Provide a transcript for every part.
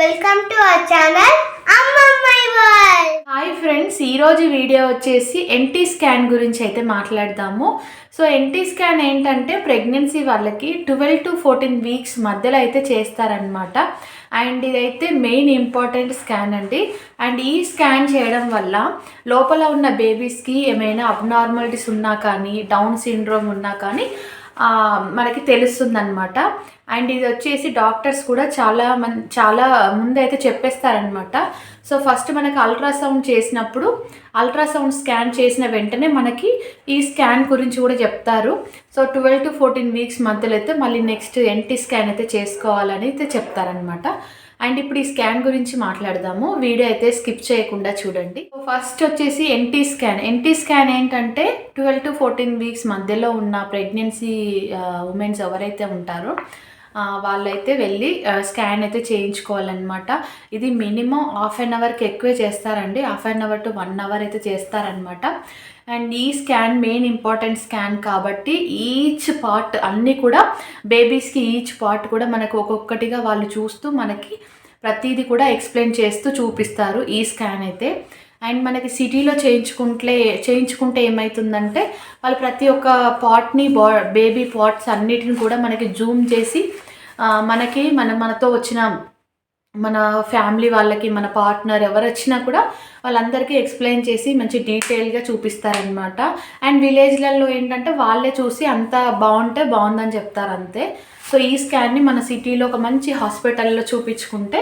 Welcome to our channel Ammammai world. Hi friends, ఈరోజు video వచ్చేసి NT scan గురించి అయితే మాట్లాడదాము. సో ఎన్టీ స్కాన్ ఏంటంటే ప్రెగ్నెన్సీ వాళ్ళకి 12 to 14 వీక్స్ మధ్యలో అయితే చేస్తారనమాట. అండ్ ఇదైతే మెయిన్ ఇంపార్టెంట్ స్కాన్ అండి. అండ్ ఈ స్కాన్ చేయడం వల్ల లోపల ఉన్న బేబీస్కి ఏమైనా అబ్నార్మాలిటీస్ ఉన్నా కానీ, డౌన్ సిండ్రోమ్ ఉన్నా కానీ మనకి తెలుస్తుందన్నమాట. అండ్ ఇది వచ్చేసి డాక్టర్స్ కూడా చాలా ముందు అయితే చెప్పేస్తారనమాట. సో ఫస్ట్ మనకి అల్ట్రాసౌండ్ చేసినప్పుడు, అల్ట్రాసౌండ్ స్కాన్ చేసిన వెంటనే మనకి ఈ స్కాన్ గురించి కూడా చెప్తారు. సో 12 to 14 వీక్స్ మధ్యలో అయితే మళ్ళీ నెక్స్ట్ ఎన్టీ స్కాన్ అయితే చేసుకోవాలని అయితే చెప్తారనమాట. అండ్ ఇప్పుడు ఈ స్కాన్ గురించి మాట్లాడదాము. వీడియో అయితే స్కిప్ చేయకుండా చూడండి. ఫస్ట్ వచ్చేసి ఎన్టీ స్కాన్ ఏంటంటే 12 to 14 వీక్స్ మధ్యలో ఉన్న ప్రెగ్నెన్సీ ఉమెన్స్ ఎవరైతే ఉంటారో వాళ్ళైతే వెళ్ళి స్కాన్ అయితే చేయించుకోవాలన్నమాట. ఇది మినిమం హాఫ్ అన్ అవర్కి ఎక్కువే చేస్తారండి. Half an hour to 1 hour అయితే చేస్తారనమాట. అండ్ ఈ స్కాన్ మెయిన్ ఇంపార్టెంట్ స్కాన్ కాబట్టి ఈచ్ పార్ట్ అన్నీ కూడా బేబీస్కి ఈచ్ పార్ట్ కూడా మనకు ఒక్కొక్కటిగా వాళ్ళు చూస్తూ మనకి ప్రతిదీ కూడా ఎక్స్ప్లెయిన్ చేస్తూ చూపిస్తారు ఈ స్కాన్ అయితే. అండ్ మనకి సిటీలో చేయించుకుంటే ఏమవుతుందంటే వాళ్ళు ప్రతి ఒక్క పార్ట్ని బేబీ పార్ట్స్ అన్నిటిని కూడా మనకి జూమ్ చేసి మనకి మనతో వచ్చిన మన ఫ్యామిలీ వాళ్ళకి, మన పార్ట్నర్ ఎవరు వచ్చినా కూడా వాళ్ళందరికీ ఎక్స్ప్లెయిన్ చేసి మంచి డీటెయిల్గా చూపిస్తారనమాట. అండ్ విలేజ్లలో ఏంటంటే వాళ్ళే చూసి అంత బాగుంటే బాగుందని చెప్తారు అంతే. సో ఈ స్కాన్ని మన సిటీలో ఒక మంచి హాస్పిటల్లో చూపించుకుంటే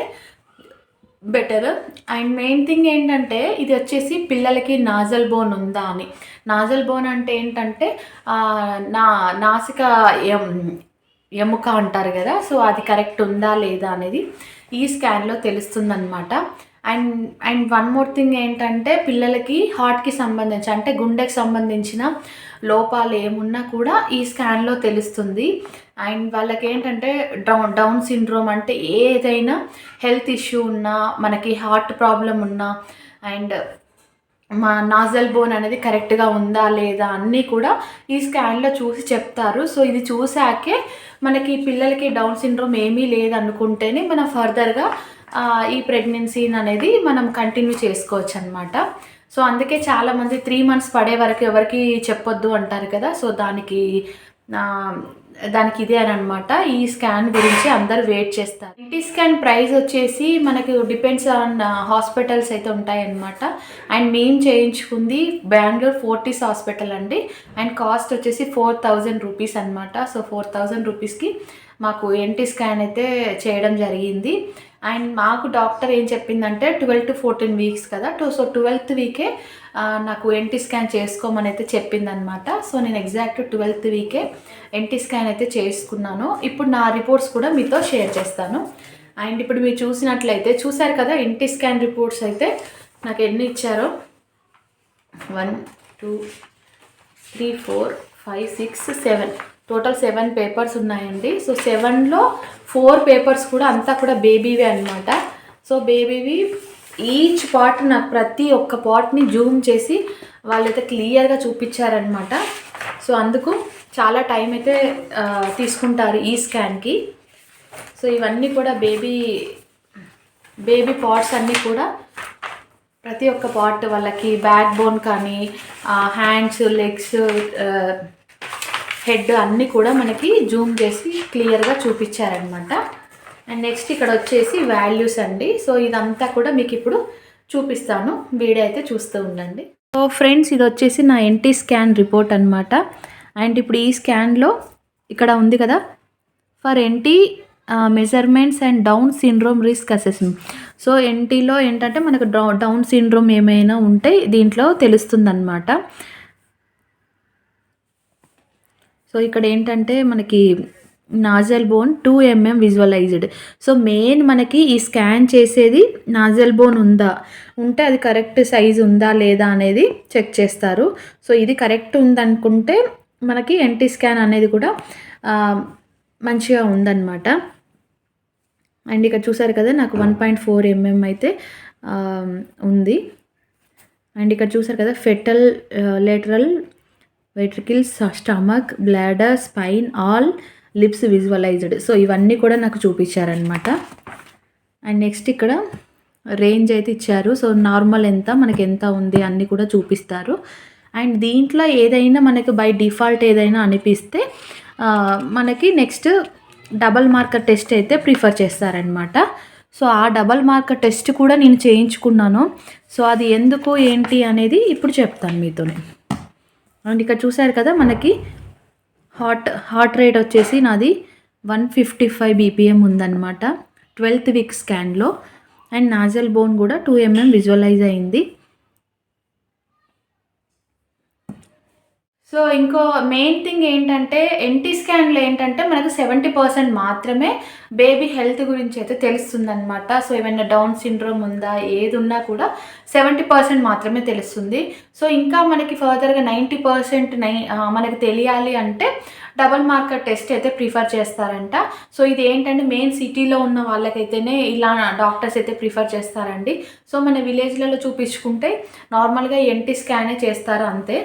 బెటర్. అండ్ మెయిన్ థింగ్ ఏంటంటే ఇది వచ్చేసి పిల్లలకి నాజల్ బోన్ ఉందా అని. నాజల్ బోన్ అంటే ఏంటంటే నాసిక ఎముక అంటారు కదా, సో అది కరెక్ట్ ఉందా లేదా అనేది ఈ స్కాన్లో తెలుస్తుందన్నమాట. అండ్ వన్ మోర్ థింగ్ ఏంటంటే పిల్లలకి హార్ట్కి సంబంధించి అంటే గుండెకి సంబంధించిన లోపాలు ఏమున్నా కూడా ఈ స్కాన్లో తెలుస్తుంది. అండ్ వాళ్ళకి ఏంటంటే డౌన్ సిండ్రోమ్ అంటే ఏదైనా హెల్త్ ఇష్యూ ఉన్నా, మనకి హార్ట్ ప్రాబ్లం ఉన్నా, అండ్ మా నాజల్ బోన్ అనేది కరెక్ట్గా ఉందా లేదా అన్నీ కూడా ఈ స్కాన్లో చూసి చెప్తారు. సో ఇది చూసాకే మనకి పిల్లలకి డౌన్ సిండ్రోమ్ ఏమీ లేదనుకుంటేనే మనం ఫర్దర్గా ఈ ప్రెగ్నెన్సీని అనేది మనం కంటిన్యూ చేసుకోవచ్చు అనమాట. సో అందుకే చాలామంది 3 months పడే వరకు ఎవరికి చెప్పొద్దు అంటారు కదా. సో దానికి ఇదే అని అనమాట. ఈ స్కాన్ గురించి అందరు వెయిట్ చేస్తారు. ఎన్టీ స్కాన్ ప్రైస్ వచ్చేసి మనకు డిపెండ్స్ ఆన్ హాస్పిటల్స్ అయితే ఉంటాయన్నమాట. అండ్ మేము చేయించుకుంది బెంగళూరు ఫోర్టీస్ హాస్పిటల్ అండి. అండ్ కాస్ట్ వచ్చేసి 4000 రూపీస్ అనమాట. సో 4000 రూపీస్కి మాకు ఎన్టీ స్కాన్ అయితే చేయడం జరిగింది. అండ్ మాకు డాక్టర్ ఏం చెప్పిందంటే 12 to 14 వీక్స్ కదా, సో 12th వీకే నాకు ఎన్టీ స్కాన్ చేసుకోమని అయితే చెప్పిందనమాట. సో నేను ఎగ్జాక్ట్ 12th వీకే ఎన్టీ స్కాన్ అయితే చేసుకున్నాను. ఇప్పుడు నా రిపోర్ట్స్ కూడా మీతో షేర్ చేస్తాను. అండ్ ఇప్పుడు మీరు చూసారు కదా ఎన్టీ స్కాన్ రిపోర్ట్స్ అయితే నాకు ఎన్ని ఇచ్చారో. 1 2 3 4 5 6 7 టోటల్ 7 పేపర్స్ ఉన్నాయండి. సో 7లో 4 పేపర్స్ కూడా అంతా కూడా బేబీవే అనమాట. సో బేబీవి ఈచ్ పార్ట్ నాకు ప్రతి ఒక్క పార్ట్ని జూమ్ చేసి వాళ్ళైతే క్లియర్గా చూపించారనమాట. సో అందుకు చాలా టైం అయితే తీసుకుంటారు ఈ స్కాన్కి. సో ఇవన్నీ కూడా బేబీ పార్ట్స్ అన్నీ కూడా ప్రతి ఒక్క పార్ట్ వాళ్ళకి బ్యాక్ బోన్ కానీ, హ్యాండ్స్, లెగ్స్, హెడ్ అన్నీ కూడా మనకి జూమ్ చేసి క్లియర్గా చూపించారనమాట. అండ్ నెక్స్ట్ ఇక్కడ వచ్చేసి వాల్యూస్ అండి. సో ఇదంతా కూడా మీకు ఇప్పుడు చూపిస్తాను, వీడియో అయితే చూస్తూ ఉండండి. సో ఫ్రెండ్స్, ఇది వచ్చేసి నా ఎన్టీ స్కాన్ రిపోర్ట్ అనమాట. అండ్ ఇప్పుడు ఈ స్కాన్లో ఇక్కడ ఉంది కదా, for NT measurements and Down syndrome risk assessment. So ఎన్టీలో ఏంటంటే మనకు డౌన్ సిండ్రోమ్ ఏమైనా ఉంటే దీంట్లో తెలుస్తుందన్నమాట. సో ఇక్కడ ఏంటంటే మనకి nozzle bone 2 mm visualised. So main మనకి ఈ స్కాన్ చేసేది నాజల్ బోన్ ఉంటే అది కరెక్ట్ సైజ్ ఉందా లేదా అనేది చెక్ చేస్తారు. సో ఇది కరెక్ట్ ఉందనుకుంటే మనకి ఎన్టీ స్కాన్ అనేది కూడా మంచిగా ఉందన్నమాట. అండ్ ఇక్కడ చూసారు కదా నాకు 1.4 mm అయితే ఉంది. అండ్ ఇక్కడ చూసారు కదా fetal, lateral ventricles, stomach, bladder, spine, all lips visualized. So ఇవన్నీ కూడా నాకు చూపించారనమాట. అండ్ నెక్స్ట్ ఇక్కడ రేంజ్ అయితే ఇచ్చారు. సో నార్మల్ ఎంత, మనకి ఎంత ఉంది అన్నీ కూడా చూపిస్తారు. అండ్ దీంట్లో ఏదైనా మనకు బై డిఫాల్ట్ ఏదైనా అనిపిస్తే మనకి నెక్స్ట్ డబల్ మార్కర్ టెస్ట్ అయితే ప్రిఫర్ చేస్తారనమాట. సో ఆ డబల్ మార్కర్ టెస్ట్ కూడా నేను చేయించుకున్నాను. సో అది ఎందుకు ఏంటి అనేది ఇప్పుడు చెప్తాను మీతోనే. అండ్ ఇక్కడ చూసారు కదా, మనకి హార్ట్ రేట్ వచ్చేసి నాది 155 BPM ఉందన్నమాట 12th వీక్ స్కాన్లో. అండ్ నాజల్ బోన్ కూడా 2 mm విజువలైజ్ అయింది. సో ఇంకో మెయిన్ థింగ్ ఏంటంటే ఎన్టీ స్కాన్లో ఏంటంటే మనకు 70% మాత్రమే బేబీ హెల్త్ గురించి అయితే తెలుస్తుందన్నమాట. సో ఏమైనా డౌన్ సిండ్రోమ్ ఉందా, ఏది ఉన్నా కూడా 70% మాత్రమే తెలుస్తుంది. సో ఇంకా మనకి ఫర్దర్గా 90% మనకి తెలియాలి అంటే డబల్ మార్కర్ టెస్ట్ అయితే ప్రిఫర్ చేస్తారంట. సో ఇది ఏంటంటే మెయిన్ సిటీలో ఉన్న వాళ్ళకైతేనే ఇలా డాక్టర్స్ అయితే ప్రిఫర్ చేస్తారండి. సో మన విలేజ్లలో చూపించుకుంటే నార్మల్గా ఎన్టీ స్కానే చేస్తారు అంతే.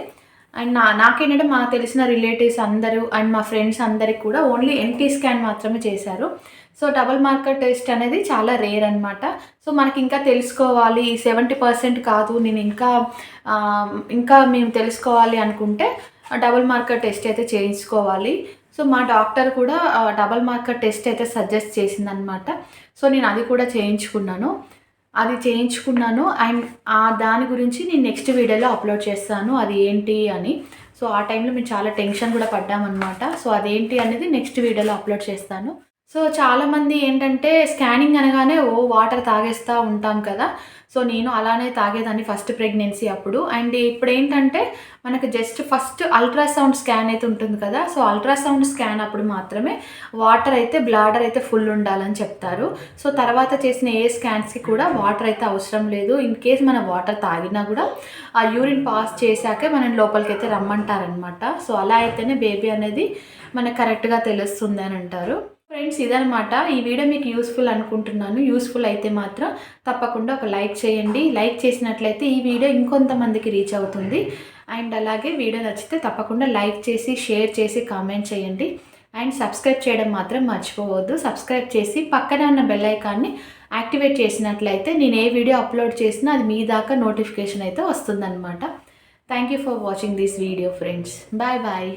అండ్ నాకేంటంటే మా తెలిసిన రిలేటివ్స్ అందరూ అండ్ మా ఫ్రెండ్స్ అందరికి కూడా ఓన్లీ ఎన్టీ స్కాన్ మాత్రమే చేశారు. సో డబల్ మార్కర్ టెస్ట్ అనేది చాలా రేర్ అనమాట. సో మనకి ఇంకా తెలుసుకోవాలి, 70% కాదు, నేను ఇంకా మేము తెలుసుకోవాలి అనుకుంటే డబల్ మార్కర్ టెస్ట్ అయితే చేయించుకోవాలి. సో మా డాక్టర్ కూడా డబల్ మార్కర్ టెస్ట్ అయితే సజెస్ట్ చేసిందనమాట. సో నేను అది కూడా చేయించుకున్నాను. అండ్ దాని గురించి నేను నెక్స్ట్ వీడియోలో అప్లోడ్ చేస్తాను అది ఏంటి అని. సో ఆ టైంలో మేము చాలా టెన్షన్ కూడా పడ్డామన్నమాట. సో అదేంటి అనేది నెక్స్ట్ వీడియోలో అప్లోడ్ చేస్తాను. సో చాలామంది ఏంటంటే స్కానింగ్ అనగానే వాటర్ తాగేస్తూ ఉంటాం కదా. సో నేను అలానే తాగేదాన్ని ఫస్ట్ ప్రెగ్నెన్సీ అప్పుడు. అండ్ ఇప్పుడు ఏంటంటే మనకు జస్ట్ ఫస్ట్ అల్ట్రాసౌండ్ స్కాన్ అయితే ఉంటుంది కదా. సో అల్ట్రాసౌండ్ స్కాన్ అప్పుడు మాత్రమే వాటర్ అయితే బ్లాడర్ అయితే ఫుల్ ఉండాలని చెప్తారు. సో తర్వాత చేసిన ఏ స్కాన్స్కి కూడా వాటర్ అయితే అవసరం లేదు. ఇన్ కేస్ మనం వాటర్ తాగినా కూడా ఆ యూరిన్ పాస్ చేశాకే మనం లోపలికి అయితే రమ్మంటారనమాట. సో అలా అయితేనే బేబీ అనేది మనకు కరెక్ట్గా తెలుస్తుంది అని అంటారు. ఫ్రెండ్స్ ఇదనమాట. ఈ వీడియో మీకు యూస్ఫుల్ అనుకుంటున్నాను. యూస్ఫుల్ అయితే మాత్రం తప్పకుండా ఒక లైక్ చేయండి. లైక్ చేసినట్లయితే ఈ వీడియో ఇంకొంతమందికి రీచ్ అవుతుంది. అండ్ అలాగే వీడియో నచ్చితే తప్పకుండా లైక్ చేసి, షేర్ చేసి, కామెంట్ చేయండి. అండ్ సబ్స్క్రైబ్ చేయడం మాత్రం మర్చిపోవద్దు. సబ్స్క్రైబ్ చేసి పక్కనే ఉన్న బెల్ ఐకాన్ని యాక్టివేట్ చేసినట్లయితే నేను ఏ వీడియో అప్లోడ్ చేసినా అది మీ దాకా నోటిఫికేషన్ అయితే వస్తుందన్నమాట. Thank you for watching this video friends. Bye bye.